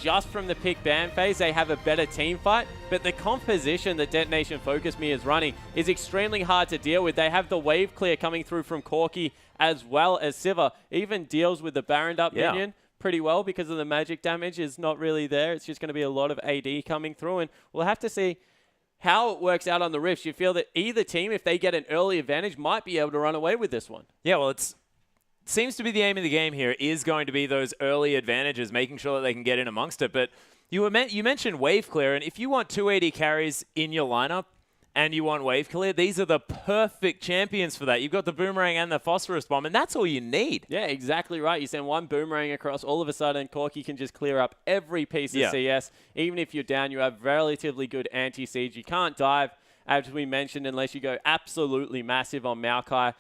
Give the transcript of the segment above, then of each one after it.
just from the pick ban phase, they have a better team fight, but the composition that Detonation FocusMe is running is extremely hard to deal with. They have the wave clear coming through from Corki as well as Siva. Even deals with the Baron up minion pretty well because of the magic damage is not really there. It's just going to be a lot of AD coming through, and we'll have to see how it works out on the Rifts. You feel that either team, if they get an early advantage, might be able to run away with this one. Yeah, well, it seems to be the aim of the game here is going to be those early advantages, making sure that they can get in amongst it. But you mentioned wave clear, and if you want 280 carries in your lineup and you want wave clear, these are the perfect champions for that. You've got the Boomerang and the Phosphorus Bomb, and that's all you need. Yeah, exactly right. You send one Boomerang across, all of a sudden Corki can just clear up every piece of CS. Even if you're down, you have relatively good anti-siege. You can't dive, as we mentioned, unless you go absolutely massive on Maokai.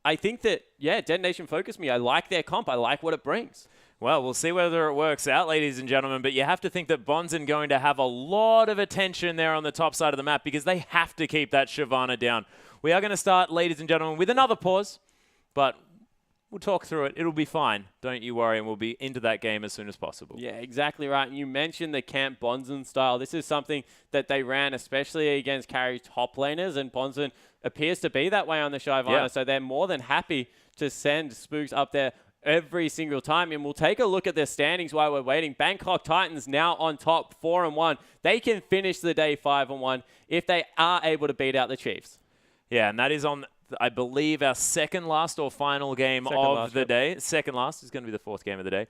I think that, Detonation FocusMe, I like their comp. I like what it brings. Well, we'll see whether it works out, ladies and gentlemen, but you have to think that Bonzen going to have a lot of attention there on the top side of the map because they have to keep that Shyvana down. We are going to start, ladies and gentlemen, with another pause, but we'll talk through it. It'll be fine. Don't you worry, and we'll be into that game as soon as possible. Yeah, exactly right. And you mentioned the Camp Bonzen style. This is something that they ran, especially against carry top laners, and Bonzen appears to be that way on the Shyvana, so they're more than happy to send Spooks up there every single time. And we'll take a look at their standings while we're waiting. Bangkok Titans now on top, 4-1. They can finish the day 5-1 if they are able to beat out the Chiefs. Yeah, and that is on, I believe, our second last or final game of the day. Second last is going to be the fourth game of the day.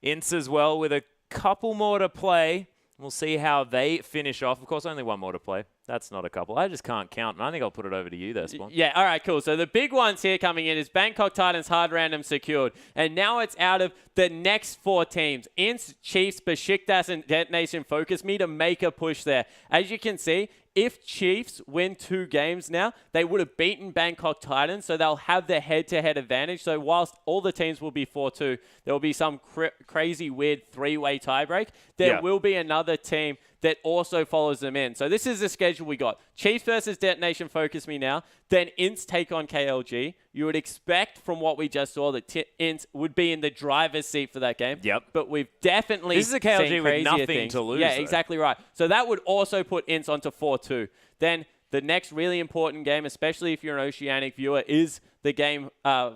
Ints as well with a couple more to play. We'll see how they finish off. Of course, only one more to play. That's not a couple. I just can't count, and I think I'll put it over to you there, Spawn. Yeah, all right, cool. So the big ones here coming in is Bangkok Titans hard random secured. And now it's out of the next four teams. Ints, Chiefs, Besiktas, and Detonation FocusMe to make a push there. As you can see, if Chiefs win 2 games now, they would have beaten Bangkok Titans, so they'll have the head-to-head advantage. So whilst all the teams will be 4-2, there will be some crazy, weird 3-way tiebreak. There will be another team that also follows them in. So this is the schedule we got. Chiefs versus Detonation FocusMe now. Then Ints take on KLG. You would expect from what we just saw that Ints would be in the driver's seat for that game. Yep. But we've definitely This is a KLG seen with nothing things. to lose. Yeah, though. exactly right. So that would also put Ints onto 4-2. Then the next really important game, especially if you're an Oceanic viewer, is the game 4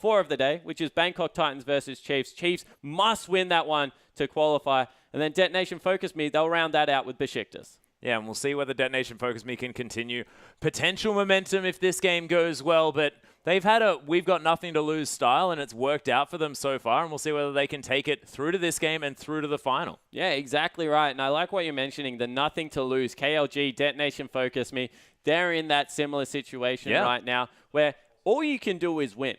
of the day, which is Bangkok Titans versus Chiefs. Chiefs must win that one to qualify. And then Detonation FocusMe, they'll round that out with Besiktas. Yeah, and we'll see whether Detonation FocusMe can continue potential momentum if this game goes well. But they've had a we've got nothing to lose style, and it's worked out for them so far. And we'll see whether they can take it through to this game and through to the final. Yeah, exactly right. And I like what you're mentioning, the nothing to lose. KLG, Detonation FocusMe, they're in that similar situation right now where all you can do is win.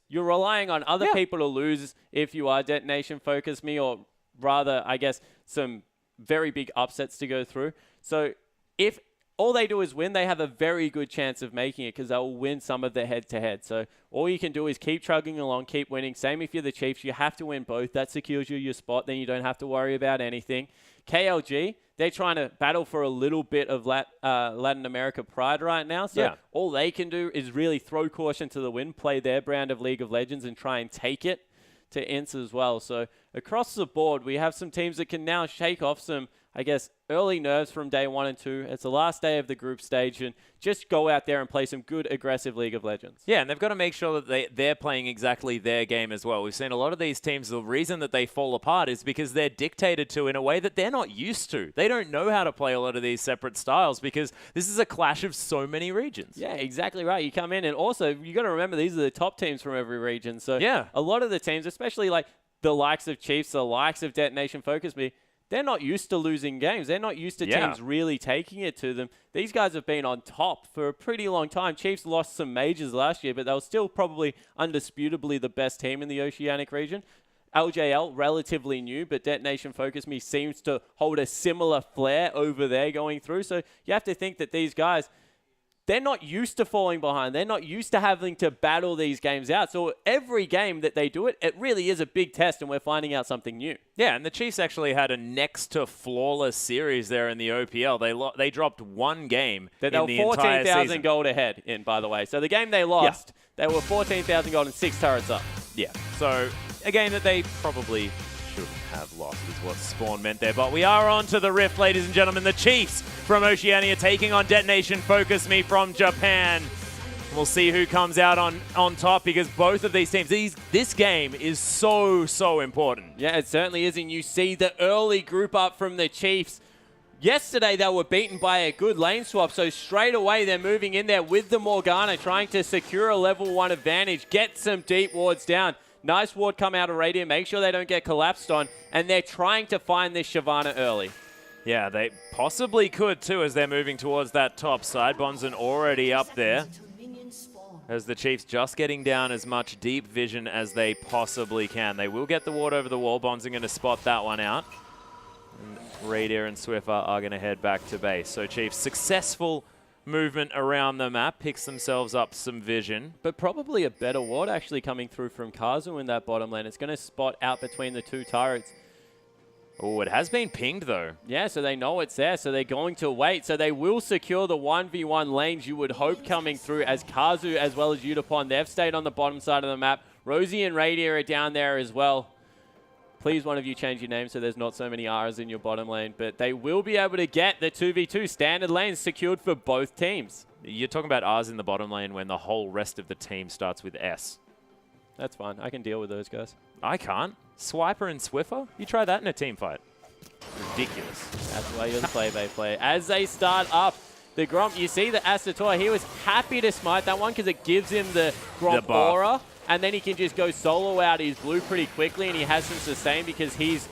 You're relying on other people to lose if you are Detonation FocusMe, or rather, I guess, some very big upsets to go through. So if all they do is win, they have a very good chance of making it because they'll win some of the head-to-head. So all you can do is keep chugging along, keep winning. Same if you're the Chiefs. You have to win both. That secures you your spot. Then you don't have to worry about anything. KLG, they're trying to battle for a little bit of Latin America pride right now. So all they can do is really throw caution to the wind, play their brand of League of Legends, and try and take it to Ints as well. So across the board, we have some teams that can now shake off some, I guess, early nerves from day 1 and 2. It's the last day of the group stage, and just go out there and play some good, aggressive League of Legends. Yeah, and they've got to make sure that they're playing exactly their game as well. We've seen a lot of these teams, the reason that they fall apart is because they're dictated to in a way that they're not used to. They don't know how to play a lot of these separate styles because this is a clash of so many regions. Yeah, exactly right. You come in, and also, you got to remember, these are the top teams from every region. So a lot of the teams, especially like the likes of Chiefs, the likes of Detonation FocusMe, they're not used to losing games. They're not used to teams really taking it to them. These guys have been on top for a pretty long time. Chiefs lost some majors last year, but they were still probably undisputably the best team in the Oceanic region. LJL, relatively new, but Detonation FocusMe seems to hold a similar flair over there going through. So you have to think that these guys, they're not used to falling behind. They're not used to having to battle these games out. So every game that they do it, it really is a big test, and we're finding out something new. Yeah, and the Chiefs actually had a next to flawless series there in the OPL. They dropped one game in the entire season. They were 14,000 gold ahead in, by the way. So the game they lost, they were 14,000 gold and 6 turrets up. Yeah, so a game that they probably should have lost is what Spawn meant there. But we are on to the Rift, ladies and gentlemen. The Chiefs from Oceania taking on DetonatioN FocusMe from Japan. We'll see who comes out on top, because both of these teams, this game is so important. Yeah, it certainly is, and you see the early group up from the Chiefs. Yesterday, they were beaten by a good lane swap, so straight away they're moving in there with the Morgana, trying to secure a level 1 advantage, get some deep wards down. Nice ward come out of Radiant, make sure they don't get collapsed on, and they're trying to find this Shyvana early. Yeah, they possibly could too as they're moving towards that top side. Bonzen already up there, as the Chiefs just getting down as much deep vision as they possibly can. They will get the ward over the wall. Bonzen going to spot that one out. And Radier and Swiffer are going to head back to base. So Chiefs successful movement around the map, picks themselves up some vision. But probably a better ward actually coming through from Kazu in that bottom lane. It's going to spot out between the two turrets. Oh, it has been pinged though. Yeah, so they know it's there, so they're going to wait. So they will secure the 1v1 lanes you would hope coming through, as Kazu as well as Udapon, they've stayed on the bottom side of the map. Rosie and Radier are down there as well. Please, one of you change your name so there's not so many R's in your bottom lane. But they will be able to get the 2v2 standard lanes secured for both teams. You're talking about R's in the bottom lane when the whole rest of the team starts with S. That's fine. I can deal with those guys. I can't. Swiper and Swiffer? You try that in a team fight. Ridiculous. That's why you're the play-by player. As they start up, the Gromp, you see the Astator, he was happy to smite that one because it gives him the Gromp aura. And then he can just go solo out his blue pretty quickly, and he has some sustain because he's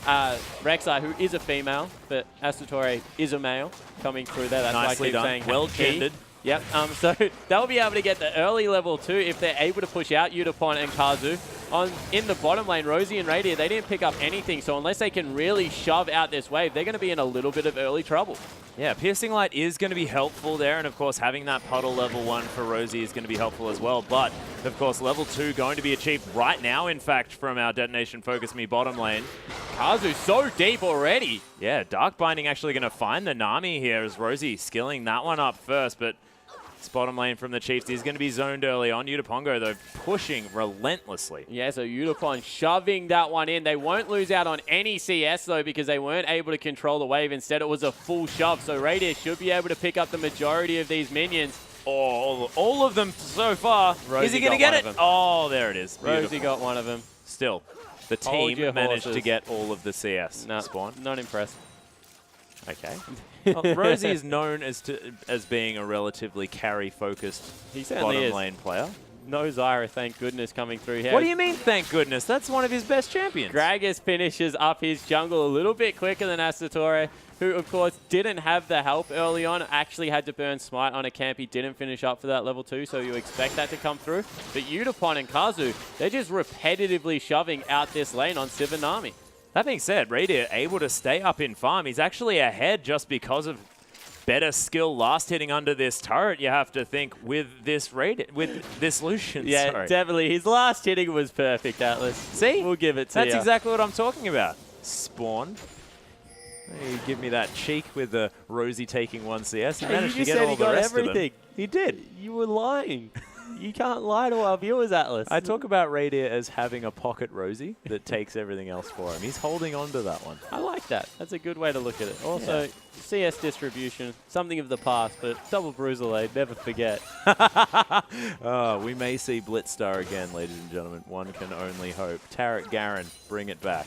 Rek'Sai, who is a female, but Astatore is a male coming through there. That's nicely why I keep done. saying Well gendered. Yep, so they'll be able to get the early level 2 if they're able to push out Udapon and Kazu. In the bottom lane, Rosie and Radiant, they didn't pick up anything, so unless they can really shove out this wave, they're going to be in a little bit of early trouble. Yeah, Piercing Light is going to be helpful there, and of course having that puddle level 1 for Rosie is going to be helpful as well, but of course level 2 going to be achieved right now, in fact, from our DetonatioN FocusMe bottom lane. Kazu so deep already. Yeah, Dark Binding actually going to find the Nami here as Rosie skilling that one up first, but this bottom lane from the Chiefs is going to be zoned early on. Udapongo, though, pushing relentlessly. Yeah, so Udapon shoving that one in. They won't lose out on any CS, though, because they weren't able to control the wave. Instead, it was a full shove. So Radier should be able to pick up the majority of these minions. Oh, all of them so far. Rosie is he going to get it? Oh, there it is. Rosie got one of them. Still, the team managed to get all of the CS. No, Spawn. Not impressed. Okay. Well, Rosie is known as being a relatively carry-focused bottom lane player. No Zyra, thank goodness, coming through here. What do you mean, thank goodness? That's one of his best champions. Gragas finishes up his jungle a little bit quicker than Astatore, who, of course, didn't have the help early on. Actually had to burn Smite on a camp. He didn't finish up for that level 2, so you expect that to come through. But Udapon and Kazu, they're just repetitively shoving out this lane on Civ and Nami. That being said, Radier able to stay up in farm. He's actually ahead just because of better skill last hitting under this turret, you have to think, with this Lucian. Yeah, sorry. Definitely. His last hitting was perfect, Atlas. See? We'll give it to you. That's exactly what I'm talking about. Spawn. You give me that cheek with the Rosie taking 1 CS. He managed to get all the rest of them. He did. You were lying. You can't lie to our viewers, Atlas. I talk about Radier as having a pocket Rosie that takes everything else for him. He's holding on to that one. I like that. That's a good way to look at it. Also, CS distribution, something of the past, but double Bruiserblade, never forget. We may see Blitzstar again, ladies and gentlemen. One can only hope. Tarek Garen, bring it back.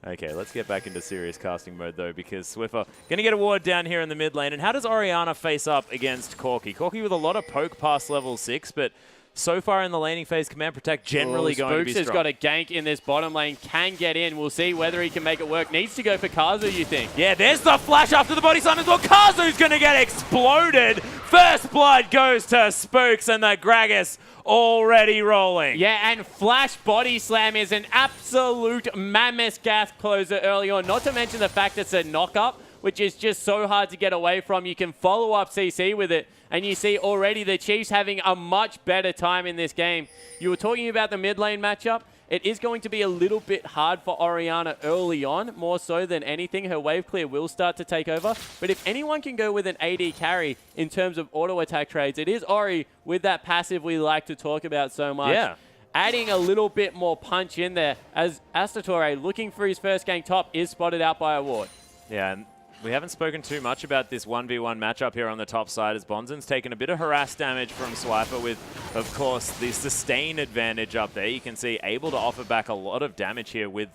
Okay, let's get back into serious casting mode, though, because Swiffer going to get a ward down here in the mid lane. And how does Orianna face up against Corki? Corki with a lot of poke past level 6, but so far in the laning phase, Command Protect generally going to be strong. Spooks has got a gank in this bottom lane, can get in. We'll see whether he can make it work. Needs to go for Kazu, you think? Yeah, there's the flash after the body slam as well. Kazu's going to get exploded. First blood goes to Spooks, and the Gragas already rolling. Yeah, and Flash Body Slam is an absolute mammoth gas closer early on. Not to mention the fact it's a knock-up, which is just so hard to get away from. You can follow up CC with it, and you see already the Chiefs having a much better time in this game. You were talking about the mid lane matchup. It is going to be a little bit hard for Orianna early on, more so than anything. Her wave clear will start to take over. But if anyone can go with an AD carry in terms of auto attack trades, it is Ori with that passive we like to talk about so much. Yeah. adding a little bit more punch in there as Asatore, looking for his first gang top, is spotted out by a ward. Yeah, and we haven't spoken too much about this 1v1 matchup here on the top side as Bonzen's taken a bit of harass damage from Swiper with, of course, the sustain advantage up there. You can see able to offer back a lot of damage here with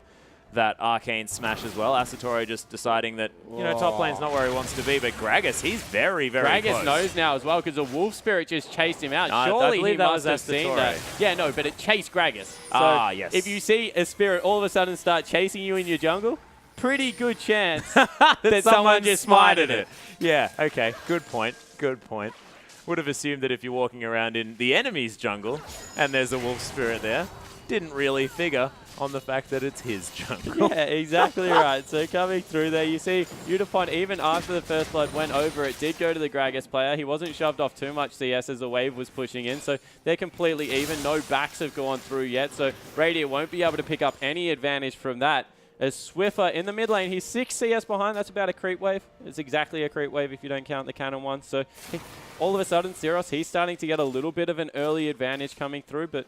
that arcane smash as well. Asatore just deciding that, you know, top lane's not where he wants to be, but Gragas, he's very, very Gragas close. knows now as well because the Wolf Spirit just chased him out. Surely he must have seen Asatore. that. Yeah, no, but it chased Gragas. So yes. if you see a Spirit all of a sudden start chasing you in your jungle, pretty good chance that someone just smited it. Yeah, okay, good point, good point. Would have assumed that if you're walking around in the enemy's jungle and there's a Wolf Spirit there, didn't really figure on the fact that it's his jungle. Yeah, exactly right. So coming through there, you see Udapon, even after the first blood went over, it did go to the Gragas player. He wasn't shoved off too much CS as the wave was pushing in, so they're completely even. No backs have gone through yet, so Radiant won't be able to pick up any advantage from that. As Swiffer in the mid lane, he's 6 CS behind. That's about a creep wave. It's exactly a creep wave if you don't count the cannon one. So all of a sudden, Zeros, he's starting to get a little bit of an early advantage coming through, but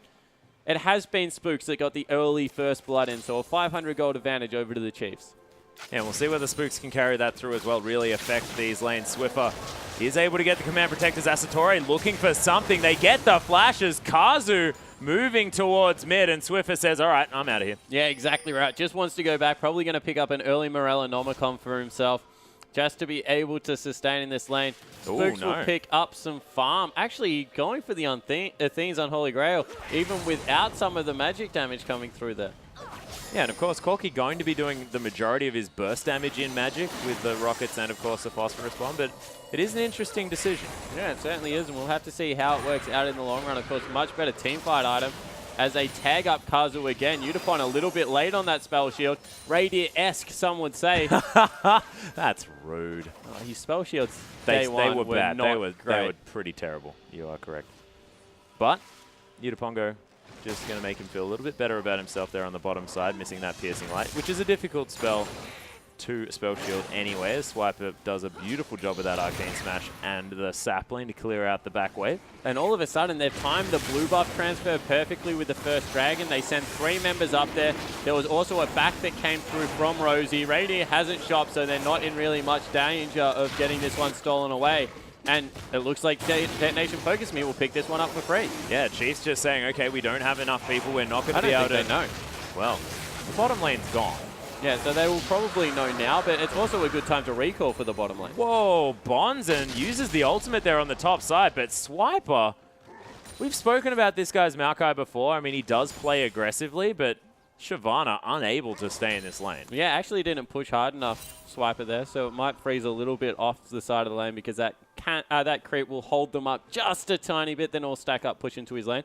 it has been Spooks that got the early first blood in, so a 500 gold advantage over to the Chiefs. And we'll see whether Spooks can carry that through as well, really affect these lanes. Swiffer is able to get the command protectors. Asatore looking for something. They get the flashes. Kazu moving towards mid, and Swiffer says, all right, I'm out of here. Yeah, exactly right. Just wants to go back. Probably going to pick up an early Morella Nomicon for himself just to be able to sustain in this lane. Spooks will pick up some farm. Actually, going for the Athene's Unholy Grail, even without some of the magic damage coming through there. Yeah, and of course, Corki going to be doing the majority of his burst damage in Magic with the rockets and, of course, the phosphorus bomb, but it is an interesting decision. Yeah, it certainly is, and we'll have to see how it works out in the long run. Of course, much better teamfight item as they tag up Kazu again. Udapon a little bit late on that spell shield. Radiant-esque, some would say. That's rude. Oh, his spell shields They were bad. Not they were great. pretty terrible. You are correct. But Udapongo just going to make him feel a little bit better about himself there on the bottom side, missing that piercing light, which is a difficult spell to spell shield anyway. Swiper does a beautiful job with that arcane smash and the sapling to clear out the back wave. And all of a sudden, they've timed the blue buff transfer perfectly with the first dragon. They sent 3 members up there. There was also a back that came through from Rosie. Radiant hasn't shopped, so they're not in really much danger of getting this one stolen away. And it looks like DetonatioN FocusMe will pick this one up for free. Yeah, Chiefs just saying, okay, we don't have enough people. We're not going to be able to... know. Well, the bottom lane's gone. Yeah, so they will probably know now, but it's also a good time to recall for the bottom lane. Whoa, Bonzen uses the ultimate there on the top side, but Swiper, we've spoken about this guy's Maokai before. I mean, he does play aggressively, but Shyvana unable to stay in this lane. Yeah, actually didn't push hard enough, Swiper there, so it might freeze a little bit off the side of the lane because that creep will hold them up just a tiny bit, then it'll stack up, push into his lane.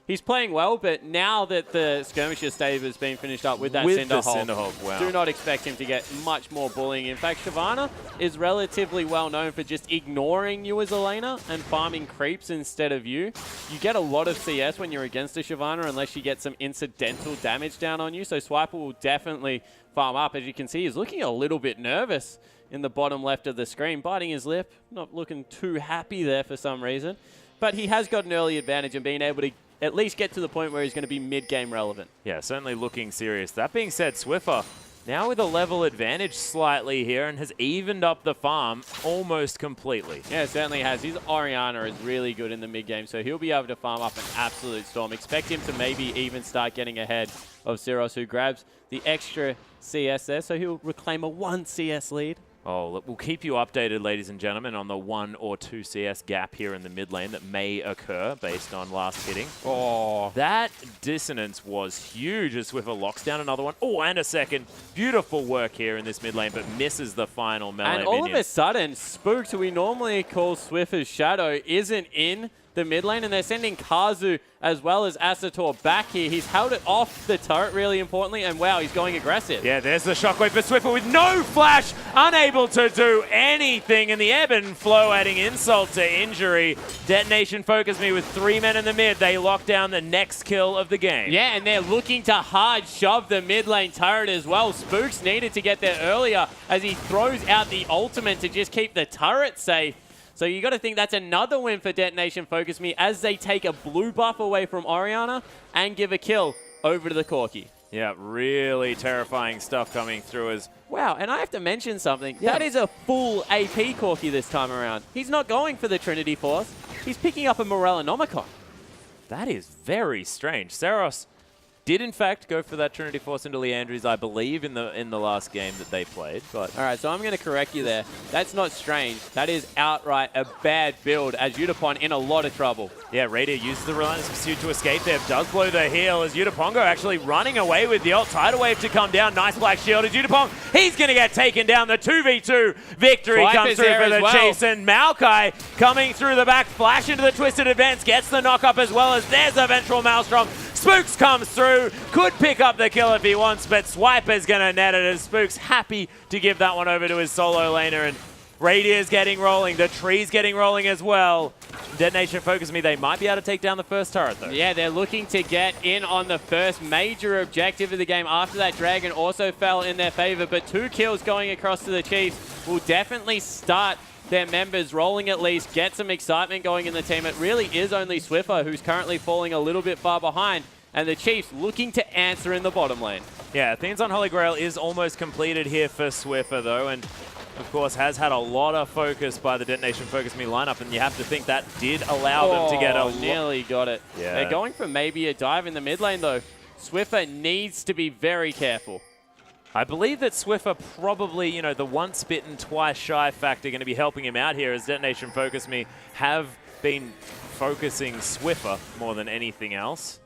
He's playing well, but now that the Skirmisher stave has been finished up with that Cinderhulk, wow. Do not expect him to get much more bullying. In fact, Shyvana is relatively well known for just ignoring you as a laner and farming creeps instead of you. You get a lot of CS when you're against a Shyvana unless you get some incidental damage down on you, so Swiper will definitely farm up. As you can see, he's looking a little bit nervous in the bottom left of the screen, biting his lip, not looking too happy there for some reason. But he has got an early advantage in being able to at least get to the point where he's going to be mid-game relevant. Yeah, certainly looking serious. That being said, Swiffer now with a level advantage slightly here and has evened up the farm almost completely. Yeah, it certainly has. His Orianna is really good in the mid-game, so he'll be able to farm up an absolute storm. Expect him to maybe even start getting ahead of Zeros, who grabs the extra CS there, so he'll reclaim a 1 CS lead. Oh, look, we'll keep you updated, ladies and gentlemen, on the 1 or 2 CS gap here in the mid lane that may occur based on last hitting. Oh, that dissonance was huge as Swiffer locks down another one. Oh, and a second. Beautiful work here in this mid lane, but misses the final melee And all minion. of a sudden, Spooks, who we normally call Swiffer's shadow, isn't in the mid lane, and they're sending Kazu as well as Asatore back here. He's held it off the turret really importantly, and wow, he's going aggressive. Yeah, there's the shockwave for Swiffer with no flash, unable to do anything, and the ebb and flow adding insult to injury. DetonatioN FocusMe with 3 men in the mid. They lock down the next kill of the game. Yeah, and they're looking to hard shove the mid lane turret as well. Spooks needed to get there earlier as he throws out the ultimate to just keep the turret safe. So you got to think that's another win for Detonation FocusMe as they take a blue buff away from Orianna and give a kill over to the Corki. Yeah, really terrifying stuff coming through as... Wow, and I have to mention something. Yeah. That is a full AP Corki this time around. He's not going for the Trinity Force. He's picking up a Morellonomicon. That is very strange. Seros did, in fact, go for that Trinity Force into Leandry's, I believe, in the last game that they played. But all right, so I'm going to correct you there. That's not strange. That is outright a bad build as Yutapon in a lot of trouble. Yeah, Radier uses the Relentless Pursuit to escape there. Does blow the heal as Yutapongo actually running away with the ult. Tidal Wave to come down. Nice Black Shield as Yutapong. He's going to get taken down. The 2v2 victory comes through for the Chiefs. And Maokai coming through the back. Flash into the Twisted Advance. Gets the knock up as well as there's a Vengeful Maelstrom. Spooks comes through, could pick up the kill if he wants, but Swiper's going to net it as Spooks happy to give that one over to his solo laner, and Radier's getting rolling, the tree's getting rolling as well. Detonation FocusMe, they might be able to take down the first turret though. Yeah, they're looking to get in on the first major objective of the game after that Dragon also fell in their favor, but 2 kills going across to the Chiefs will definitely start their members rolling at least, get some excitement going in the team. It really is only Swiffer who's currently falling a little bit far behind, and the Chiefs looking to answer in the bottom lane. Yeah, Athene's on Holy Grail is almost completed here for Swiffer though, and of course has had a lot of focus by the Detonation FocusMe lineup, and you have to think that did allow them to get a nearly got it. Yeah. They're going for maybe a dive in the mid lane though. Swiffer needs to be very careful. I believe that Swiffer probably, you know, the once bitten, twice shy factor going to be helping him out here as Detonation FocusMe have been focusing Swiffer more than anything else.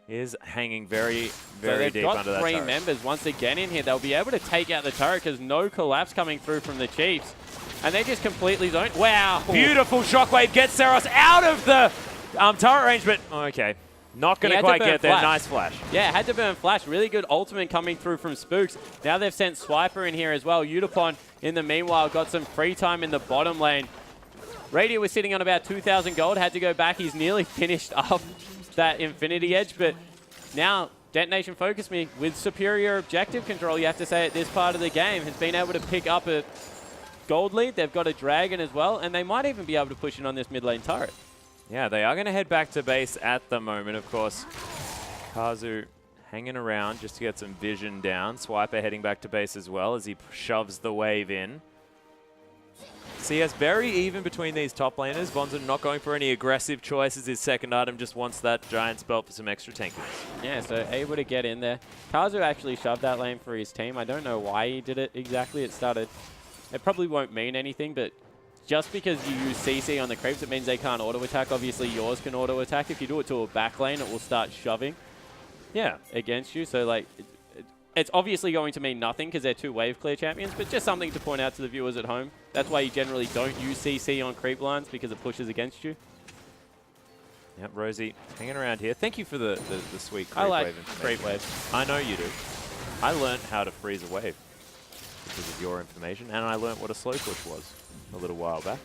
He is hanging very, very deep under that turret. They've got 3 members once again in here. They'll be able to take out the turret because no collapse coming through from the Chiefs. And they just completely zoned. Wow. Beautiful shockwave gets Seros out of the turret range, but okay. Not going to quite get there. Nice flash. Yeah, had to burn flash. Really good ultimate coming through from Spooks. Now they've sent Swiper in here as well. Yutapon, in the meanwhile, got some free time in the bottom lane. Radier was sitting on about 2,000 gold. Had to go back. He's nearly finished up that Infinity Edge. But now, Detonation FocusMe, with superior objective control, you have to say, at this part of the game, has been able to pick up a gold lead. They've got a Dragon as well. And they might even be able to push in on this mid lane turret. Yeah, they are going to head back to base at the moment, of course. Kazu hanging around just to get some vision down. Swiper heading back to base as well as he shoves the wave in. CS very even between these top laners. Bonzen not going for any aggressive choices. His second item just wants that giant spell for some extra tankiness. Yeah, so able to get in there. Kazu actually shoved that lane for his team. I don't know why he did it exactly. It probably won't mean anything, but just because you use CC on the creeps, it means they can't auto-attack. Obviously, yours can auto-attack. If you do it to a back lane, it will start shoving against you. So, like, it's obviously going to mean nothing because they're 2 wave clear champions, but just something to point out to the viewers at home. That's why you generally don't use CC on creep lines, because it pushes against you. Yep, Rosie hanging around here. Thank you for the sweet creep wave. I like creep wave. I know you do. I learned how to freeze a wave because of your information, and I learned what a slow push was a little while back.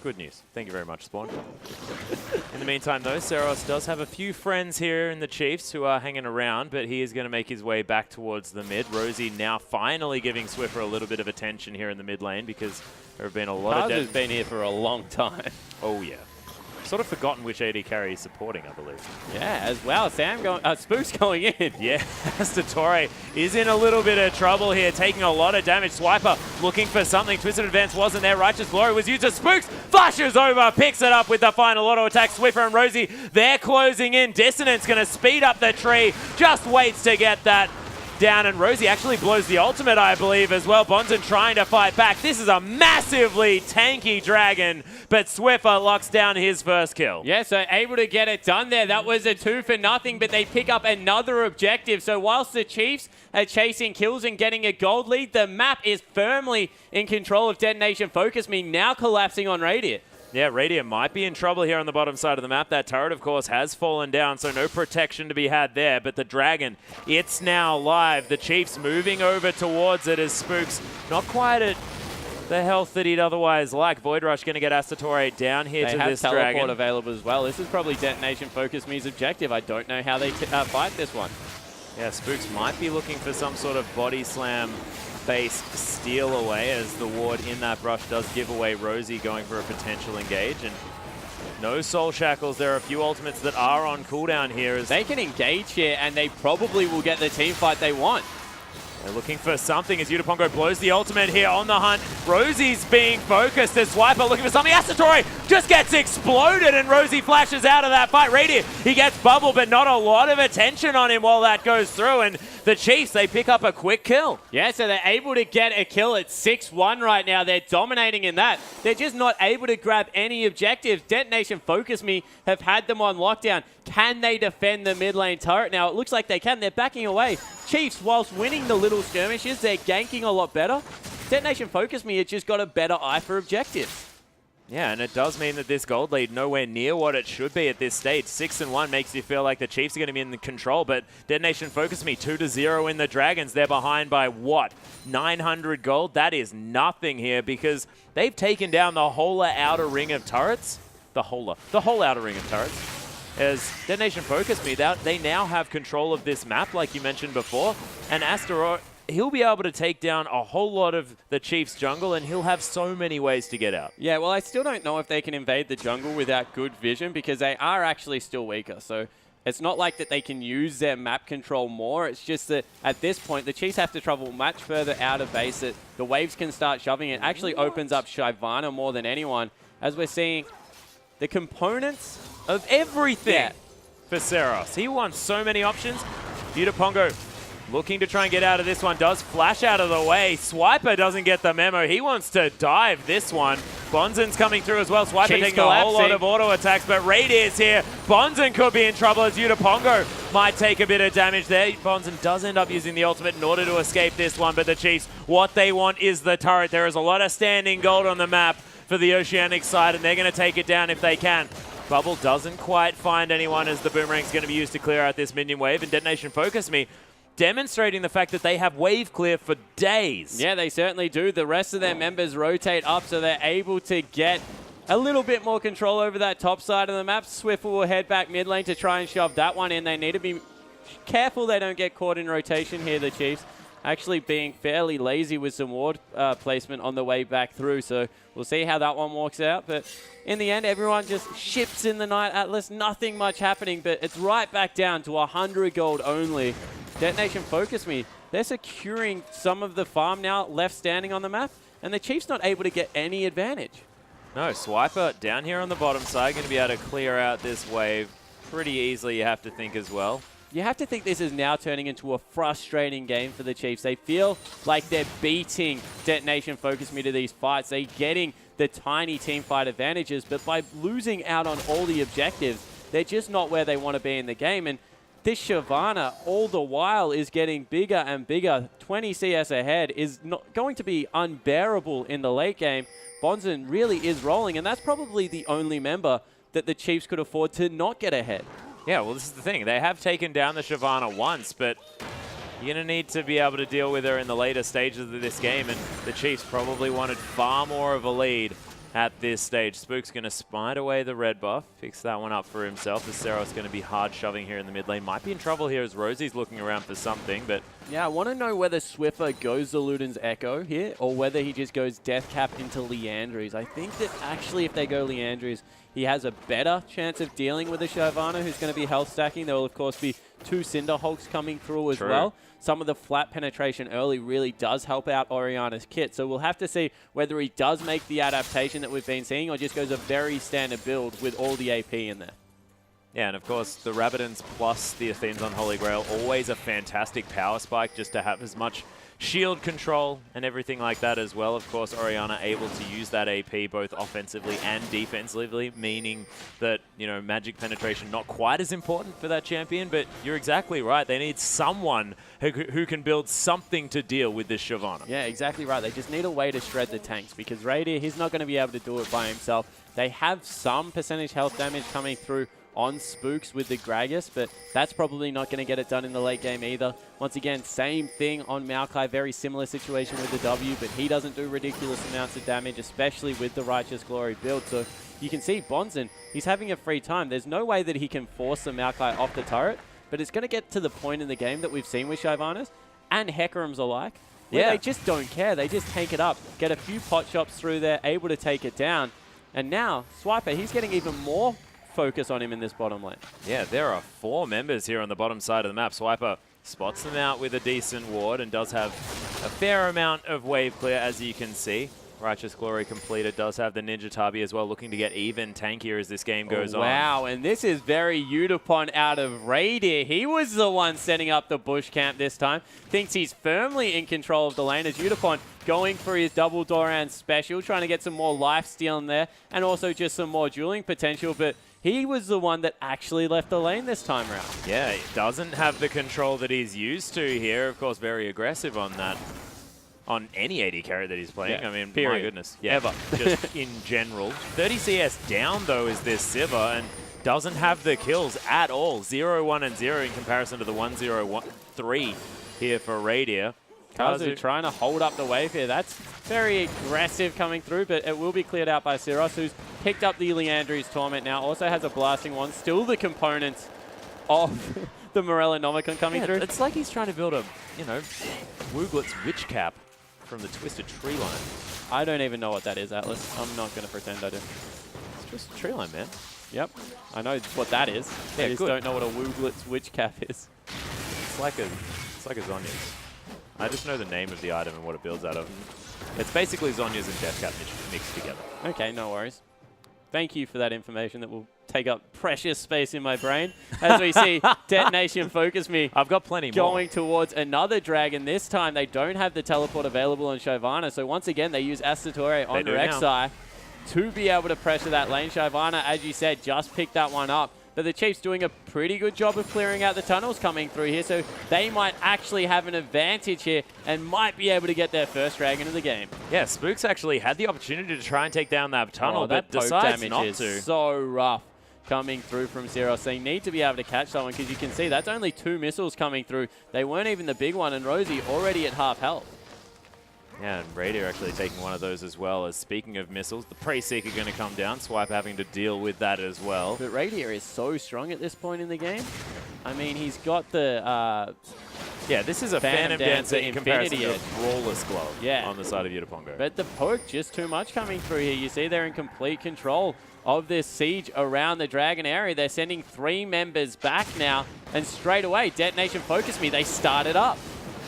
Good news. Thank you very much, Spawn. In the meantime, though, Seros does have a few friends here in the Chiefs who are hanging around, but he is going to make his way back towards the mid. Rosie now finally giving Swiffer a little bit of attention here in the mid lane because there have been a lot of... Kazu's been here for a long time. Oh, yeah. Sort of forgotten which AD carry he's supporting, I believe. Yeah, as well. Spook's going in. Yeah, Astatore is in a little bit of trouble here, taking a lot of damage. Swiper looking for something. Twisted Advance wasn't there. Righteous Glory was used as Spooks. Flashes over, picks it up with the final auto attack. Swiffer and Rosie, they're closing in. Dissonance going to speed up the tree. Just waits to get that down, and Rosie actually blows the ultimate, I believe, as well. Bonzen trying to fight back. This is a massively tanky Dragon, but Swiffer locks down his first kill. Yeah, so able to get it done there. That was a 2 for nothing, but they pick up another objective. So whilst the Chiefs are chasing kills and getting a gold lead, the map is firmly in control of Detonation FocusMe, now collapsing on Radier. Yeah, Radier might be in trouble here on the bottom side of the map. That turret, of course, has fallen down, so no protection to be had there. But the Dragon, it's now live. The Chiefs moving over towards it as Spooks not quite at the health that he'd otherwise like. Void Rush going to get Astatore down here to this Dragon. They have teleport available as well. This is probably Detonation FocusMe's objective. I don't know how they fight this one. Yeah, Spooks might be looking for some sort of body slam base steal away, as the ward in that brush does give away Rosie going for a potential engage. And no Soul Shackles. There are a few ultimates that are on cooldown here. As they can engage here, and they probably will get the team fight they want. they're looking for something as Udapongo blows the ultimate here on the hunt. Rosie's being focused as Swiper looking for something. Asatori just gets exploded, and Rosie flashes out of that fight. Radiant, he gets bubbled, but not a lot of attention on him while that goes through. And the Chiefs, they pick up a quick kill. Yeah, so they're able to get a kill at 6-1 right now. They're dominating in that. They're just not able to grab any objectives. Detonation FocusMe have had them on lockdown. Can they defend the mid lane turret now? It looks like they can. They're backing away. Chiefs, whilst winning the little skirmishes, they're ganking a lot better. Detonation FocusMe has just got a better eye for objectives. Yeah, and it does mean that this gold lead nowhere near what it should be at this stage. 6-1 makes you feel like the Chiefs are going to be in the control, but Detonation FocusMe 2-0 in the Dragons. They're behind by what? 900 gold? That is nothing here because they've taken down the whole outer ring of turrets. The whole outer ring of turrets. As Detonation FocusMe, they now have control of this map, like you mentioned before, and Astaroth, he'll be able to take down a whole lot of the Chiefs' jungle, and he'll have so many ways to get out. Yeah, well, I still don't know if they can invade the jungle without good vision because they are actually still weaker. So it's not like that they can use their map control more. It's just that at this point, the Chiefs have to travel much further out of base. That the waves can start shoving. It actually opens up Shyvana more than anyone, as we're seeing the components of everything for Seros. He wants so many options. Udapongo looking to try and get out of this one, does flash out of the way. Swiper doesn't get the memo. He wants to dive this one. Bonzen's coming through as well. Swiper taking a whole lot of auto attacks, but Raid is here. Bonzen could be in trouble as Udapongo might take a bit of damage there. Bonzen does end up using the ultimate in order to escape this one, but the Chiefs, what they want is the turret. There is a lot of standing gold on the map for the Oceanic side, and they're going to take it down if they can. Bubble doesn't quite find anyone as the Boomerang's going to be used to clear out this minion wave, and Detonation FocusMe demonstrating the fact that they have wave clear for days. Yeah, they certainly do. The rest of their members rotate up, so they're able to get a little bit more control over that top side of the map. Swiffer will head back mid lane to try and shove that one in. They need to be careful they don't get caught in rotation here, the Chiefs. Actually being fairly lazy with some ward placement on the way back through, so we'll see how that one works out. But in the end, everyone just ships in the Night Atlas. Nothing much happening, but it's right back down to 100 gold only. Detonation FocusMe, they're securing some of the farm now left standing on the map, and the Chiefs not able to get any advantage. No, Swiper down here on the bottom side, going to be able to clear out this wave pretty easily, you have to think as well. You have to think this is now turning into a frustrating game for the Chiefs. They feel like they're beating Detonation FocusMe to these fights. They're getting the tiny team fight advantages, but by losing out on all the objectives, they're just not where they want to be in the game. And this Shyvana, all the while, is getting bigger and bigger. 20 CS ahead is not going to be unbearable in the late game. Bonzen really is rolling, and that's probably the only member that the Chiefs could afford to not get ahead. Yeah, well, this is the thing. They have taken down the Shyvana once, but you're going to need to be able to deal with her in the later stages of this game, and the Chiefs probably wanted far more of a lead at this stage. Spook's going to smite away the red buff, fix that one up for himself. The Seros going to be hard shoving here in the mid lane. Might be in trouble here as Rosie's looking around for something, but... Yeah, I want to know whether Swiffer goes the Luden's Echo here, or whether he just goes Death Cap into Leandries. I think that actually if they go Leandries, he has a better chance of dealing with a Shyvana who's going to be health stacking. There will, of course, be 2 Cinderhulks coming through as well. Some of the flat penetration early really does help out Orianna's kit. So we'll have to see whether he does make the adaptation that we've been seeing or just goes a very standard build with all the AP in there. Yeah, and of course, the Rabadons plus the Athenes on Holy Grail, always a fantastic power spike just to have as much shield control and everything like that as well. Of course, Orianna able to use that AP both offensively and defensively, meaning that, you know, magic penetration not quite as important for that champion, but you're exactly right. They need someone who can build something to deal with this Shyvana. Yeah, exactly right. They just need a way to shred the tanks because Radiant, he's not going to be able to do it by himself. They have some percentage health damage coming through on Spooks with the Gragas, but that's probably not going to get it done in the late game either. Once again, same thing on Maokai, very similar situation with the W, but he doesn't do ridiculous amounts of damage, especially with the Righteous Glory build. So you can see Bonzen, he's having a free time. There's no way that he can force the Maokai off the turret, but it's going to get to the point in the game that we've seen with Shyvanas and Hecarims alike, where they just don't care. They just tank it up, get a few pot shots through there, able to take it down. And now, Swiper, he's getting even more focus on him in this bottom lane. Yeah, there are 4 members here on the bottom side of the map. Swiper spots them out with a decent ward and does have a fair amount of wave clear, as you can see. Righteous Glory completed, does have the Ninja Tabi as well, looking to get even tankier as this game goes on. Wow, and this is very Udapon out of Radier. He was the one setting up the bush camp this time. Thinks he's firmly in control of the lane as Udapon going for his double Doran special, trying to get some more life steal in there and also just some more dueling potential, but he was the one that actually left the lane this time around. Yeah, he doesn't have the control that he's used to here. Of course, very aggressive on that. On any AD carry that he's playing. Yeah, I mean, period. my goodness. Yeah, ever. Just in general. 30 CS down, though, is this Sivir, and doesn't have the kills at all. 0, 1, and 0 in comparison to the 1, 0, 1, 3 here for Radier. Kazu trying to hold up the wave here. That's very aggressive coming through, but it will be cleared out by Syros, who's picked up the Leandri's Torment now. Also has a Blasting Wand. Still the components of the Morella Nomicon coming through. It's like he's trying to build a, Wooglet's Witch Cap from the Twisted Tree Line. I don't even know what that is, Atlas. I'm not going to pretend I do. It's just a tree line, man. Yep. I know what that is. Yeah, I just don't know what a Wooglet's Witch Cap is. It's like a Zonya's. I just know the name of the item and what it builds out of. It's basically Zonya's and Death Cap mixed together. Okay, no worries. Thank you for that information that will take up precious space in my brain. As we see Detonation FocusMe. I've got plenty more. Going towards another dragon. This time they don't have the teleport available on Shyvana. So once again, they use Astatore on Rek'Sai to be able to pressure that lane. Shyvana, as you said, just picked that one up. But the Chiefs doing a pretty good job of clearing out the tunnels coming through here. So they might actually have an advantage here and might be able to get their first dragon of the game. Yeah, Spooks actually had the opportunity to try and take down that tunnel, but that decides damage not is to. So rough coming through from Zero. So they need to be able to catch that one because you can see that's only 2 missiles coming through. They weren't even the big one, and Rosie already at half health. Yeah, and Radier actually taking one of those as well. As speaking of missiles, the Prey Seeker going to come down. Swipe having to deal with that as well. But Radier is so strong at this point in the game. I mean, he's got the... yeah, this is a Phantom Dancer in comparison to Brawler's Glove yeah. on the side of Udapongo. But the poke, just too much coming through here. You see they're in complete control of this siege around the Dragon area. They're sending 3 members back now. And straight away, Detonation FocusMe, they started up.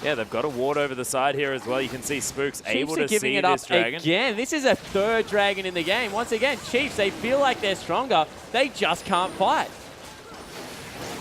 Yeah, they've got a ward over the side here as well. You can see Spooks able to see this dragon. Again, this is a 3rd dragon in the game. Once again, Chiefs, they feel like they're stronger. They just can't fight.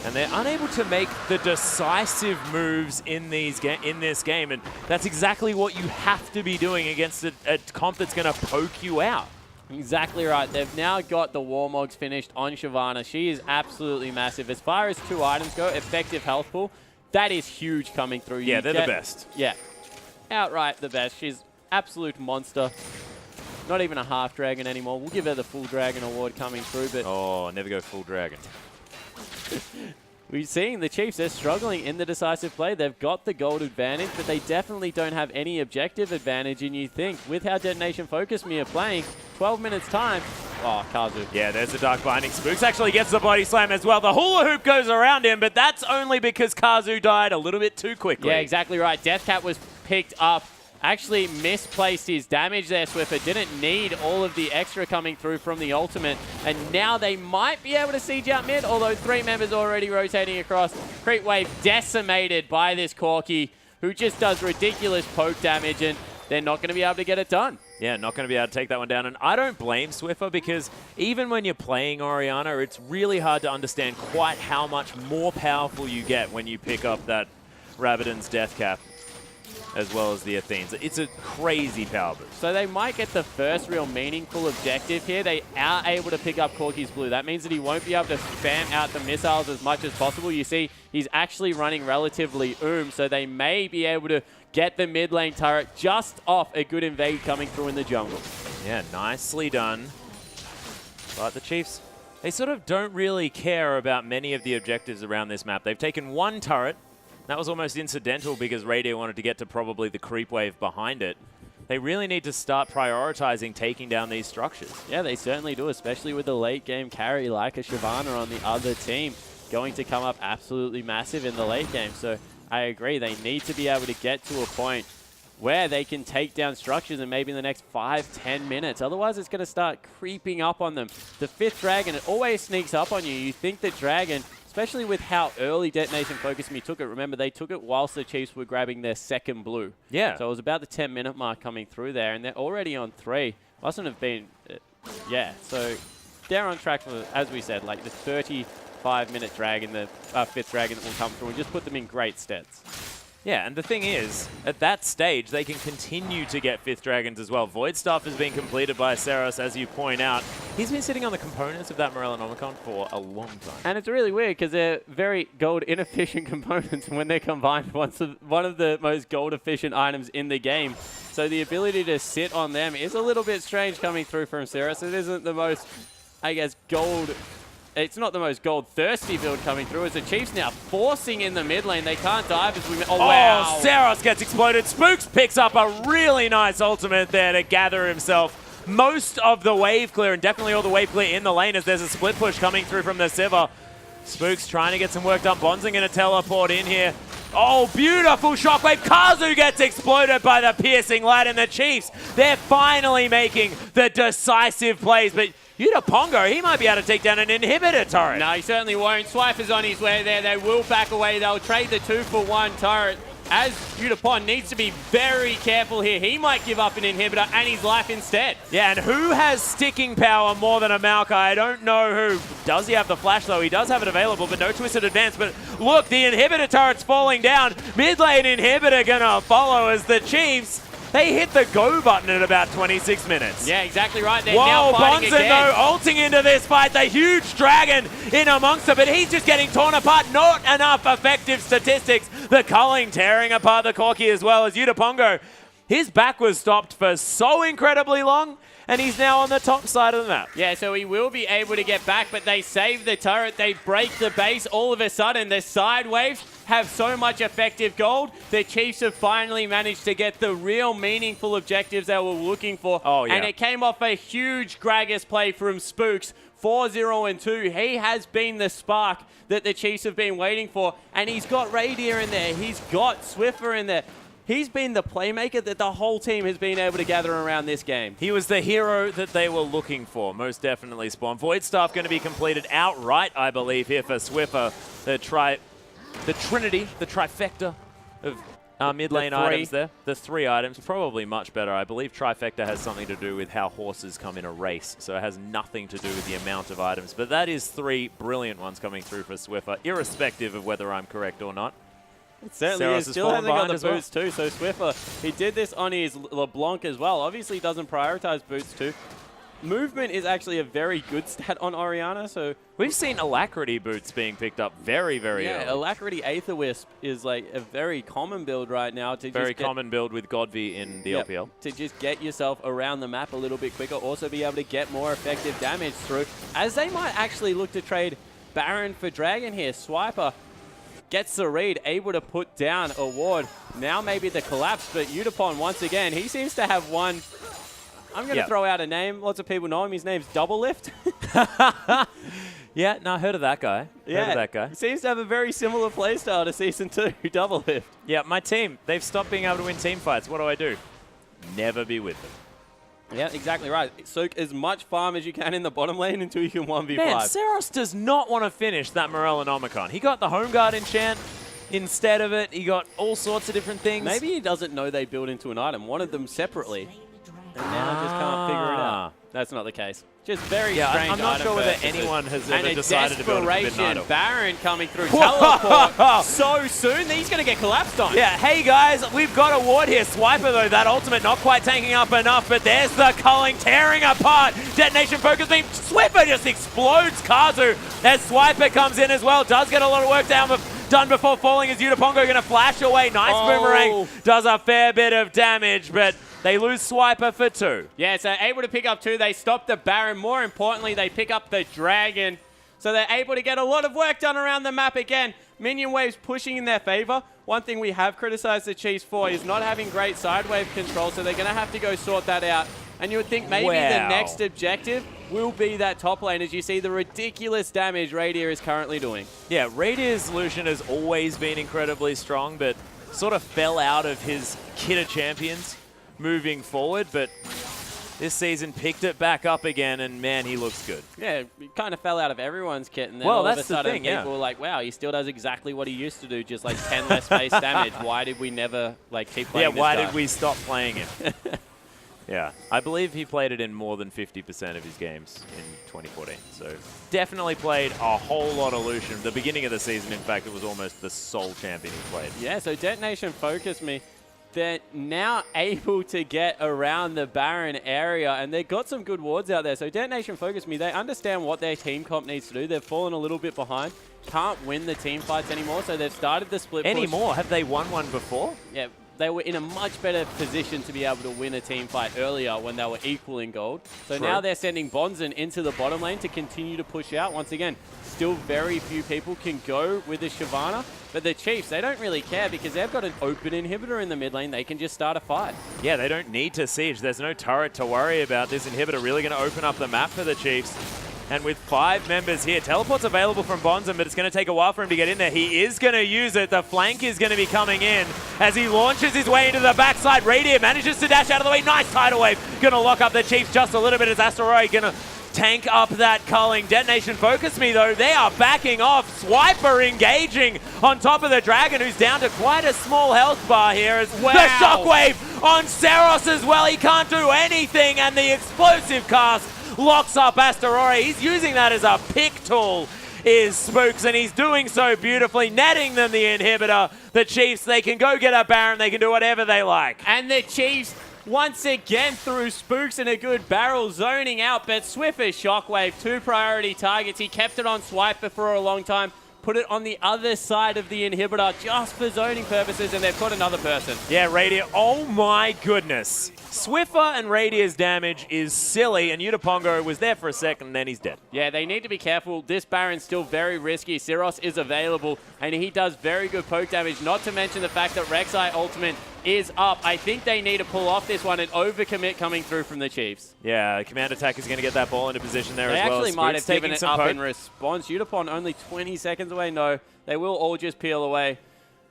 And they're unable to make the decisive moves in this game. And that's exactly what you have to be doing against a comp that's going to poke you out. Exactly right. They've now got the Warmogs finished on Shyvana. She is absolutely massive. As far as 2 items go, effective health pool, that is huge coming through. Yeah, they're the best. Yeah, outright the best. She's absolute monster. Not even a half dragon anymore. We'll give her the full dragon award coming through. But oh, never go full dragon. We're seeing the Chiefs, they're struggling in the decisive play. They've got the gold advantage, but they definitely don't have any objective advantage. And you think, with how Detonation FocusMe are playing, 12 minutes time, oh, Kazu. Yeah, there's the Dark Binding. Spooks actually gets the body slam as well. The hula hoop goes around him, but that's only because Kazu died a little bit too quickly. Yeah, exactly right. Deathcat was picked up. Actually misplaced his damage there, Swiffer. Didn't need all of the extra coming through from the ultimate. And now they might be able to siege out mid, although 3 members already rotating across. Creep wave decimated by this Corki, who just does ridiculous poke damage, and they're not going to be able to get it done. Yeah, not going to be able to take that one down. And I don't blame Swiffer because even when you're playing Orianna, it's really hard to understand quite how much more powerful you get when you pick up that Rabadon's Death Cap, as well as the Athenes. It's a crazy power boost. So they might get the first real meaningful objective here. They are able to pick up Corki's blue. That means that he won't be able to spam out the missiles as much as possible. You see, he's actually running relatively so they may be able to get the mid lane turret just off a good invade coming through in the jungle. Yeah, nicely done. But the Chiefs, they sort of don't really care about many of the objectives around this map. They've taken 1 turret. That was almost incidental because Radier wanted to get to probably the creep wave behind it. They really need to start prioritizing taking down these structures. Yeah, they certainly do, especially with the late game carry like a Shyvana on the other team going to come up absolutely massive in the late game. So I agree, they need to be able to get to a point where they can take down structures and maybe in the next 5-10 minutes. Otherwise, it's going to start creeping up on them. The 5th Dragon, it always sneaks up on you. You think the Dragon, especially with how early Detonation FocusMe took it. Remember, they took it whilst the Chiefs were grabbing their 2nd blue. Yeah. So it was about the 10-minute mark coming through there, and they're already on 3. Mustn't have been, yeah. So they're on track for, as we said, like the 35-minute Dragon, the 5th Dragon that will come through and just put them in great steads. Yeah, and the thing is, at that stage, they can continue to get 5th Dragons as well. Void Staff has been completed by Seros, as you point out. He's been sitting on the components of that Morellonomicon for a long time. And it's really weird because they're very gold-inefficient components, and when they're combined, one of the most gold-efficient items in the game. So the ability to sit on them is a little bit strange coming through from Seros. It isn't the most, I guess, gold... It's not the most gold-thirsty build coming through as the Chiefs now forcing in the mid lane. They can't dive as we... Oh, wow. Seros gets exploded. Spooks picks up a really nice ultimate there to gather himself most of the wave clear, and definitely all the wave clear in the lane as there's a split push coming through from the Sivir. Spooks trying to get some work done. Bonds going to teleport in here. Oh, beautiful shockwave. Kazu gets exploded by the piercing light, and the Chiefs, they're finally making the decisive plays, but Yuta he might be able to take down an inhibitor turret. No, he certainly won't. Swiper's on his way there. They will back away. They'll trade the 2-for-1 turret. As Yuta needs to be very careful here. He might give up an inhibitor and his life instead. Yeah, and who has sticking power more than a Maokai? I don't know who. Does he have the flash, though? He does have it available, but no twisted advance. But look, the inhibitor turret's falling down. Mid lane inhibitor gonna follow as the Chiefs, they hit the go button at about 26 minutes. Yeah, exactly right. They're now fighting Bonzen, again. though, ulting into this fight. The huge dragon in amongst it, but he's just getting torn apart. Not enough effective statistics. The culling tearing apart the Corki as well as Yuta. His back was stopped for so incredibly long, and he's now on the top side of the map. Yeah, so he will be able to get back, but they save the turret. They break the base. All of a sudden, the side waves have so much effective gold. The Chiefs have finally managed to get the real meaningful objectives they were looking for. Oh, yeah. And it came off a huge Gragas play from Spooks. 4-0-2. He has been the spark that the Chiefs have been waiting for. And he's got Radier in there. He's got Swiffer in there. He's been the playmaker that the whole team has been able to gather around this game. He was the hero that they were looking for, most definitely, Spawn. Void Staff going to be completed outright, I believe, here for Swiffer. The Trinity, the trifecta of mid lane items there. The 3 items, probably much better. I believe trifecta has something to do with how horses come in a race, so it has nothing to do with the amount of items. But that is 3 brilliant ones coming through for Swiffer, irrespective of whether I'm correct or not. It certainly is. Still hasn't got the boots too, so Swiffer, he did this on his LeBlanc as well. Obviously doesn't prioritize boots too. Movement is actually a very good stat on Orianna, so... We've seen Alacrity boots being picked up very, very early. Yeah, Alacrity Aether Wisp is like a very common build right now. Very common build with Godvi in the LPL. To just get yourself around the map a little bit quicker, also be able to get more effective damage through, as they might actually look to trade Baron for Dragon here. Swiper gets the read, able to put down a ward. Now maybe the collapse, but Utapon once again, he seems to have one... I'm going to throw out a name. Lots of people know him. His name's Double Lift. Yeah, no, I heard of that guy. Heard of that guy. He seems to have a very similar playstyle to Season 2, Double Lift. Yeah, my team, they've stopped being able to win team fights. What do? Never be with them. Yeah, exactly right. Soak as much farm as you can in the bottom lane until you can 1v5. Man, Seros does not want to finish that Morellonomicon. He got the Home Guard enchant instead of it. He got all sorts of different things. Maybe he doesn't know they build into an item. Wanted them separately. And now just can't figure it out. That's not the case. Just very strange. I'm not sure whether anyone has ever decided to build a forbidden idol. Baron coming through teleport so soon. He's going to get collapsed on. Yeah, hey guys, we've got a ward here. Swiper though, that ultimate not quite tanking up enough, but there's the culling tearing apart. Detonation FocusMe. Swiffer just explodes Kazu as Swiper comes in as well. Does get a lot of work done before falling as Yuta going to flash away. Nice boomerang. Does a fair bit of damage, but they lose Swiper for 2. Yeah, so able to pick up 2. They stop the Baron. More importantly, they pick up the Dragon. So they're able to get a lot of work done around the map again. Minion waves pushing in their favor. One thing we have criticized the Chiefs for is not having great side wave control, so they're going to have to go sort that out. And you would think maybe the next objective will be that top lane as you see the ridiculous damage Radier is currently doing. Yeah, Radier's Lucian has always been incredibly strong, but sort of fell out of his kit of champions moving forward, but this season picked it back up again, and man, he looks good. Yeah, he kind of fell out of everyone's kit, and then all of a sudden thing, people were like, wow, he still does exactly what he used to do, just like 10 less base damage. Why did we never keep playing this why guy? did we stop playing him? Yeah, I believe he played it in more than 50% of his games in 2014. So definitely played a whole lot of Lucian. The beginning of the season, in fact, it was almost the sole champion he played. Yeah, so Detonation FocusMe, they're now able to get around the Baron area, and they've got some good wards out there. So Detonation FocusMe, they understand what their team comp needs to do. They've fallen a little bit behind. Can't win the team fights anymore, so they've started the split push. Anymore? Have they won one before? Yeah. They were in a much better position to be able to win a team fight earlier when they were equal in gold. So now they're sending Bonzen into the bottom lane to continue to push out. Once again, still very few people can go with the Shyvana. But the Chiefs, they don't really care because they've got an open inhibitor in the mid lane. They can just start a fight. Yeah, they don't need to siege. There's no turret to worry about. This inhibitor really going to open up the map for the Chiefs. And with 5 members here, teleport's available from Bonzen, but it's going to take a while for him to get in there. He is going to use it. The flank is going to be coming in as he launches his way into the backside. Radiant manages to dash out of the way. Nice tidal wave. Going to lock up the Chiefs just a little bit as Asteroid going to tank up that culling. Detonation FocusMe, though, they are backing off. Swiper engaging on top of the Dragon, who's down to quite a small health bar here. As the shockwave on Seros as well. He can't do anything, and the explosive cast locks up Asteroid. He's using that as a pick tool, is Spooks, and he's doing so beautifully, netting them the inhibitor. The Chiefs, they can go get a Baron. They can do whatever they like. And the Chiefs, once again, through Spooks and a good barrel, zoning out, but Swiffer's Shockwave, 2 priority targets. He kept it on Swiper for a long time, put it on the other side of the inhibitor just for zoning purposes, and they've got another person. Yeah, Radiant, oh my goodness. Swiffer and Radia's damage is silly, and Udapongo was there for a second, and then he's dead. Yeah, they need to be careful. This Baron's still very risky. Syros is available, and he does very good poke damage, not to mention the fact that Rek'Sai ultimate is up. I think they need to pull off this one and overcommit coming through from the Chiefs. Yeah, command attack is going to get that ball into position there as well. They actually might have given it up in response. Udapon only 20 seconds away. No, they will all just peel away.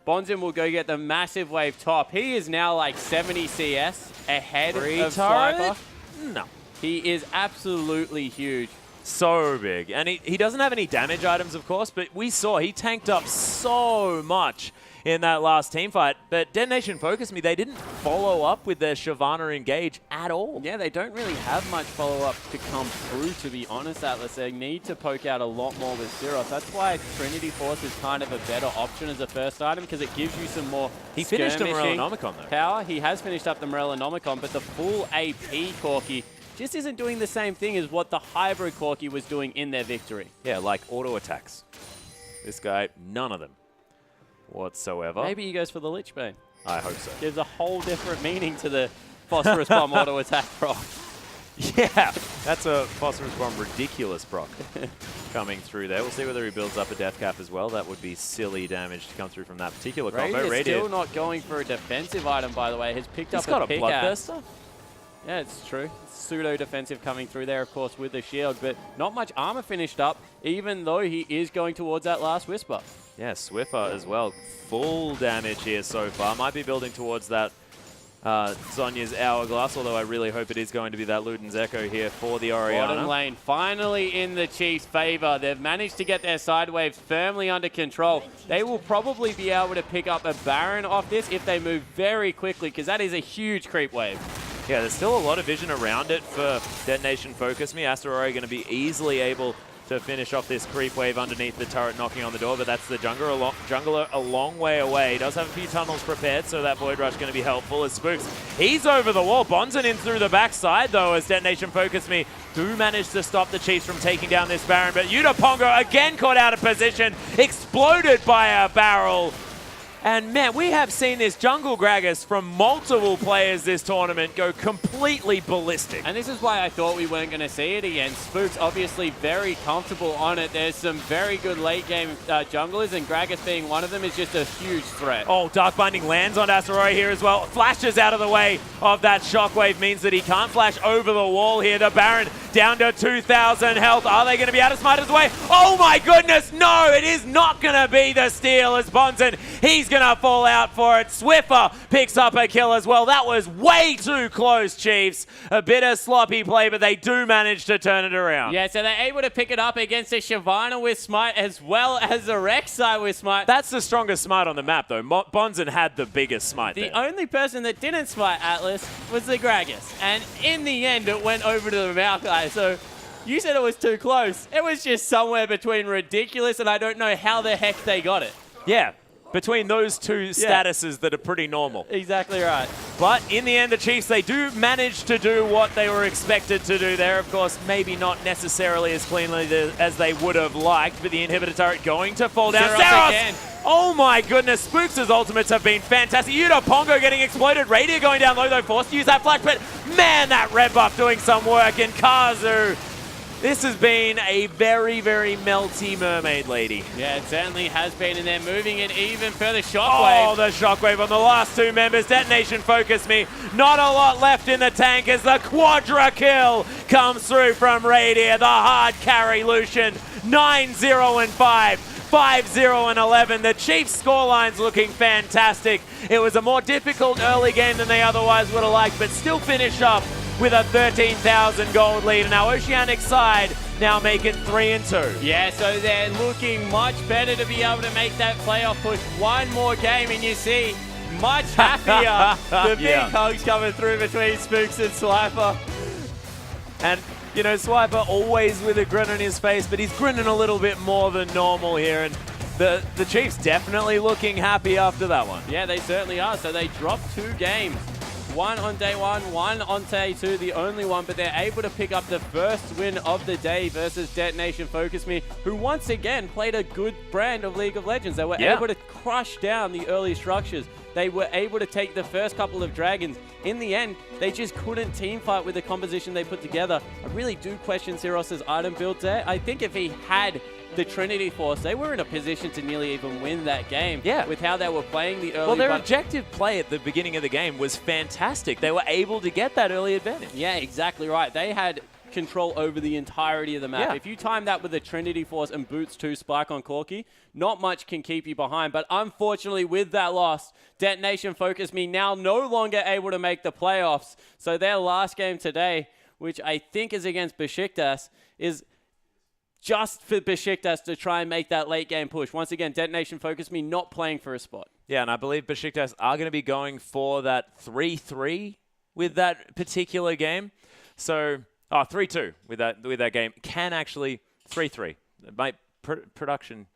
Bonzen will go get the massive wave top. He is now like 70 CS ahead of Swiper. No. He is absolutely huge. So big. And he doesn't have any damage items, of course, but we saw he tanked up so much in that last team fight. But Detonation FocusMe, they didn't follow up with their Shyvana engage at all. Yeah, they don't really have much follow-up to come through, to be honest, Atlas. They need to poke out a lot more with Syros. That's why Trinity Force is kind of a better option as a first item, because it gives you some more He finished the Morellonomicon, though. Power. He has finished up the Morellonomicon, but the full AP Corki just isn't doing the same thing as what the hybrid Corki was doing in their victory. Yeah, like auto attacks. This guy, none of them whatsoever. Maybe he goes for the Lich Bane. I hope so. Gives a whole different meaning to the Phosphorus Bomb auto attack proc. Yeah, that's a Phosphorus Bomb ridiculous proc coming through there. We'll see whether he builds up a death cap as well. That would be silly damage to come through from that particular combo. Radiant still not going for a defensive item, by the way. Has picked up a pickaxe. Bloodthirster? Yeah, it's true. Pseudo-defensive coming through there, of course, with the shield, but not much armor finished up, even though he is going towards that last Whisper. Yeah, Swiffer as well. Full damage here so far. Might be building towards that Zhonya's Hourglass, although I really hope it is going to be that Luden's Echo here for the Orianna. Bottom lane finally in the Chiefs' favor. They've managed to get their side waves firmly under control. They will probably be able to pick up a Baron off this if they move very quickly, because that is a huge creep wave. Yeah, there's still a lot of vision around it for Detonation FocusMe. Asteroid going to be easily able to finish off this creep wave underneath the turret knocking on the door, but that's the jungler a long way away. He does have a few tunnels prepared, so that Void Rush going to be helpful as Spooks. He's over the wall. Bonzen in through the backside, though, as Detonation FocusMe do manage to stop the Chiefs from taking down this Baron, but Udapongo again caught out of position, exploded by a barrel. And man, we have seen this jungle Gragas from multiple players this tournament go completely ballistic. And this is why I thought we weren't going to see it again. Spook's obviously very comfortable on it. There's some very good late game junglers, and Gragas being one of them is just a huge threat. Oh, Dark Binding lands on Asteroid here as well. Flashes out of the way of that shockwave means that he can't flash over the wall here. The Baron down to 2,000 health. Are they going to be able to smite us away? Oh my goodness, no, it is not going to be the steal as Bonzen, he's going to fall out for it. Swiffer picks up a kill as well. That was way too close, Chiefs. A bit of sloppy play, but they do manage to turn it around. Yeah, so they're able to pick it up against a Shyvana with smite as well as a Rek'Sai with smite. That's the strongest smite on the map, though. Bonzen had the biggest smite The there. only person that didn't smite Atlas was the Gragas. And in the end, it went over to the Maokai. So you said it was too close. It was just somewhere between ridiculous and I don't know how the heck they got it. Yeah, between those two statuses that are pretty normal. Exactly right. But in the end, the Chiefs, they do manage to do what they were expected to do there. Of course, maybe not necessarily as cleanly as they would have liked, but the inhibitor turret going to fall down. Zeros again. Oh my goodness, Spooks' ultimates have been fantastic. Yuta Pongo getting exploded. Radier going down low though, forced to use that flash, but man, that red buff doing some work. And Kazu, this has been a very, very melty mermaid lady. Yeah, it certainly has been, and they're moving it even further. Shockwave. Oh, the shockwave on the last two members. DetonatioN, FocusMe. Not a lot left in the tank as the quadra kill comes through from Radier. The hard carry Lucian. 9-0 and 5. 5-0 and 11. The Chiefs' scoreline's looking fantastic. It was a more difficult early game than they otherwise would have liked, but still finish up with a 13,000 gold lead. And our Oceanic side now make it 3-2. Yeah, so they're looking much better to be able to make that playoff push one more game, and you see much happier. The big hugs coming through between Spooks and Swiper. And you know, Swiper always with a grin on his face, but he's grinning a little bit more than normal here. And the Chiefs definitely looking happy after that one. Yeah, they certainly are. So they dropped 2 games. One on day 1, one on day 2, the only one, but they're able to pick up the first win of the day versus DetonatioN FocusMe, who once again played a good brand of League of Legends. They were able to crush down the early structures. They were able to take the first couple of dragons. In the end, they just couldn't team fight with the composition they put together. I really do question Siros's item build there. I think if he had the Trinity Force, they were in a position to nearly even win that game. Yeah. With how they were playing the early... Well, their objective play at the beginning of the game was fantastic. They were able to get that early advantage. Yeah, exactly right. They had control over the entirety of the map. If you time that with a Trinity Force and Boots 2 Spike on Corki, not much can keep you behind. But unfortunately, with that loss, DetonatioN FocusMe now no longer able to make the playoffs. So their last game today, which I think is against Besiktas, is just for Besiktas to try and make that late game push. Once again, DetonatioN FocusMe not playing for a spot. Yeah, and I believe Besiktas are going to be going for that 3-3 with that particular game. So... 3-2 with that game. Can actually 3-3. My production.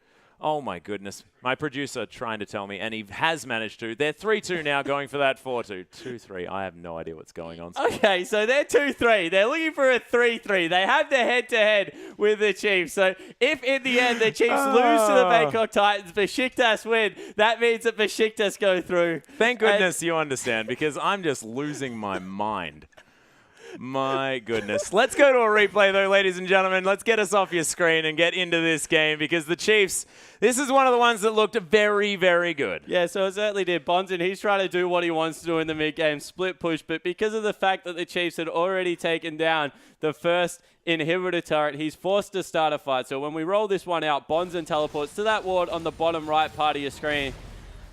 Oh my goodness. My producer trying to tell me, and he has managed to. They're 3-2 now, going for that 4-2. 2-3. I have no idea what's going on. Okay, so they're 2-3. They're looking for a 3-3. They have the head-to-head with the Chiefs. So if in the end the Chiefs lose to the Bangkok Titans, Besiktas win, that means that Besiktas go through. Thank goodness you understand, because I'm just losing my mind. My goodness. Let's go to a replay, though, ladies and gentlemen. Let's get us off your screen and get into this game, because the Chiefs, this is one of the ones that looked very, very good. Yeah, so it certainly did. Bonzen, he's trying to do what he wants to do in the mid-game, split push, but because of the fact that the Chiefs had already taken down the first inhibitor turret, he's forced to start a fight. So when we roll this one out, Bonzen teleports to that ward on the bottom right part of your screen.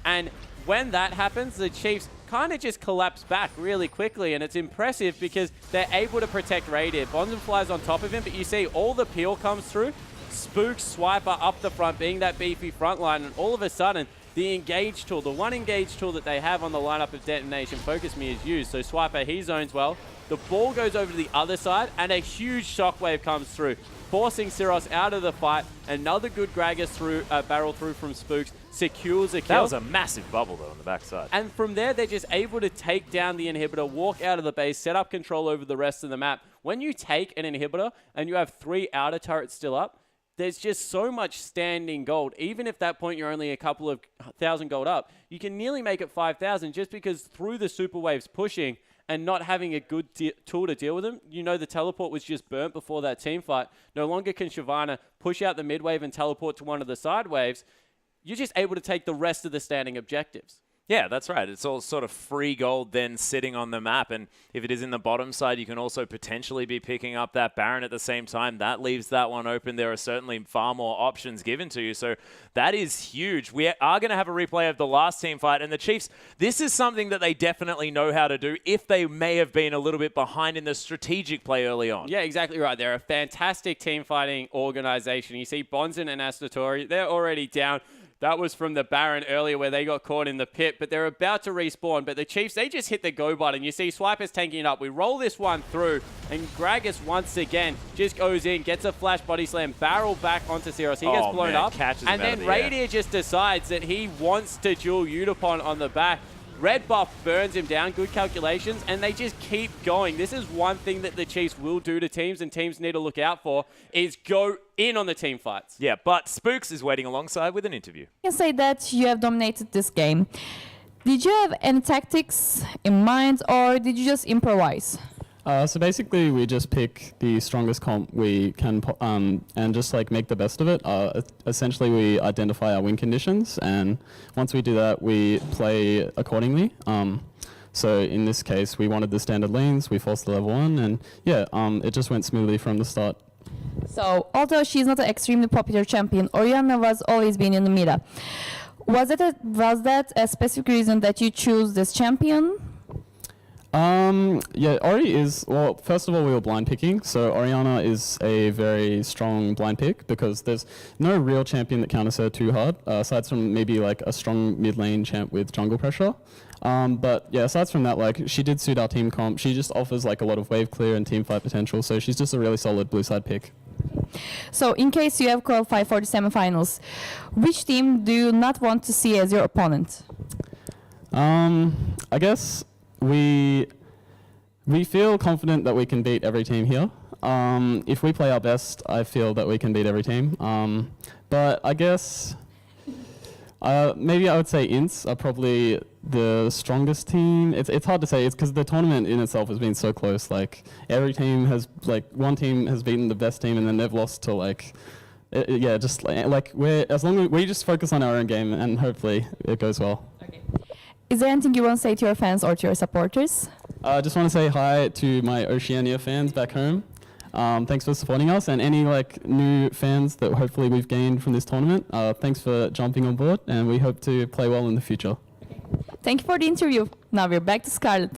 And when that happens, the Chiefs kind of just collapse back really quickly, and it's impressive because they're able to protect Radier. Bonzen flies on top of him, but you see all the peel comes through. Spooks, Swiper up the front, being that beefy front line, and all of a sudden, the engage tool, the one engage tool that they have on the lineup of DetonatioN FocusMe is used. So Swiper, he zones well. The ball goes over to the other side, and a huge shockwave comes through, forcing Siros out of the fight. Another good Gragas through, barrel through from Spooks, secures a kill. That was a massive bubble, though, on the backside. And from there, they're just able to take down the inhibitor, walk out of the base, set up control over the rest of the map. When you take an inhibitor and you have 3 outer turrets still up, there's just so much standing gold. Even if at that point you're only a couple of 1,000 gold up, you can nearly make it 5,000 just because through the super waves pushing and not having a good tool to deal with them. You know, the teleport was just burnt before that team fight. No longer can Shyvana push out the mid wave and teleport to one of the side waves. You're just able to take the rest of the standing objectives. Yeah, that's right. It's all sort of free gold then sitting on the map. And if it is in the bottom side, you can also potentially be picking up that Baron at the same time. That leaves that one open. There are certainly far more options given to you. So that is huge. We are going to have a replay of the last team fight. And the Chiefs, this is something that they definitely know how to do if they may have been a little bit behind in the strategic play early on. Yeah, exactly right. They're a fantastic team fighting organization. You see Bonzen and Astatori, they're already down. That was from the Baron earlier where they got caught in the pit, but they're about to respawn. But the Chiefs, they just hit the go button. You see Swiper's tanking it up. We roll this one through, and Gragas once again just goes in, gets a flash body slam, barrel back onto Syros. He gets blown up, and then Radier just decides that he wants to duel Utapon on the back. Red buff burns him down, good calculations, and they just keep going. This is one thing that the Chiefs will do to teams, and teams need to look out for, is go in on the team fights. Yeah, but Spooks is waiting alongside with an interview. You can say that you have dominated this game. Did you have any tactics in mind, or did you just improvise? So basically, we just pick the strongest comp we can and just like make the best of it. Essentially, we identify our win conditions, and once we do that, we play accordingly. So in this case, we wanted the standard lanes, we forced the level 1, and yeah, it just went smoothly from the start. So, although she's not an extremely popular champion, Orianna was always been in the meta. Was that a specific reason that you choose this champion? Yeah, Ori is, well, first of all, we were blind picking, so Orianna is a very strong blind pick because there's no real champion that counters her too hard, aside from maybe like a strong mid lane champ with jungle pressure. But yeah, aside from that, like, she did suit our team comp. She just offers like a lot of wave clear and team fight potential, so she's just a really solid blue side pick. So, in case you have qualified for the semifinals, which team do you not want to see as your opponent? I guess we feel confident that we can beat every team here. If we play our best, I feel that we can beat every team. But I guess maybe I would say Ints are probably the strongest team. It's hard to say. It's because the tournament in itself has been so close. Like every team has, like, one team has beaten the best team and then they've lost to like, yeah, just like as long as we just focus on our own game and hopefully it goes well. Okay. Is there anything you want to say to your fans or to your supporters? I just want to say hi to my Oceania fans back home. Thanks for supporting us, and any like new fans that hopefully we've gained from this tournament. Thanks for jumping on board, and we hope to play well in the future. Thank you for the interview. Now we're back to Scarlet.